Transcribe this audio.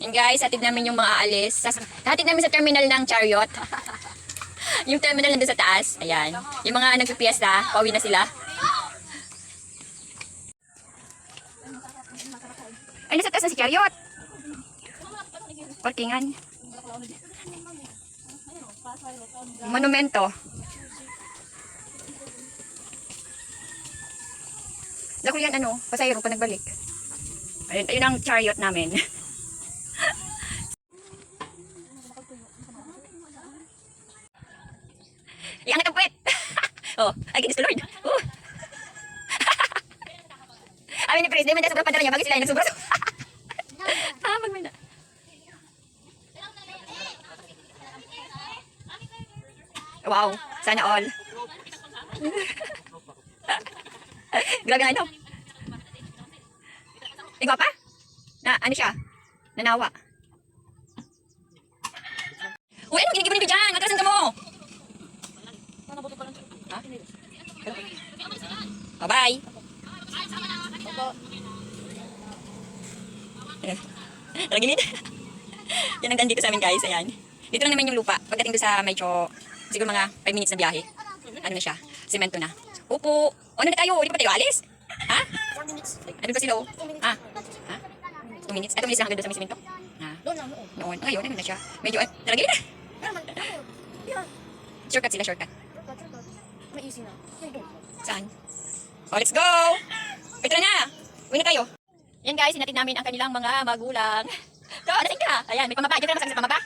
Yan guys, hatid namin yung mga aalis. Hatid namin sa terminal ng Chariot. Yung terminal nandun sa taas. Ayan. Yung mga nagpipiesta, pauwi na sila. Ay, nasa taas na si Chariot. Parkingan. Monumento. Dako yan ano, pasayro pa nagbalik. Ayun, ayun ang Chariot namin. Iangat ang puwet. Oh, ay goodness to Lord. Amin ni Pres, di man dahil sobrang padala niya, bagay sila yung nagsubra. Magmana. Wow, sana all. Grabe nga ito. Ikaw pa? Na, ano siya? Nanawa. Uy, ano ginigiban nito dyan? Matrasan ka mo. Ha? Bye-bye. Ragilid. Yan ang dito sa amin guys. Ayan. Dito lang naman yung lupa. Pagdating doon sa medyo, siguro mga 5 minutes na biyahe. Ano na siya? Semento na. Upo. O, ano na tayo? Hindi pa tayo alis? Ha? 4 minutes. Ano ba sila o? Ha? Ha? 2 minutes? 2 minutes lang hanggang doon sa may semento? Ha? Doon lang, noon. Noon. Ngayon, ano na siya? Medyo, ragilid. Shortcut sila, shortcut. May easy na. Saan? Oh, let's go! Ito na! Uwi na tayo. Yan guys, hinatid namin ang kanilang mga magulang. So, nasaan ka? Ayan, may pamaba. Diyan ka na masakit sa pamaba.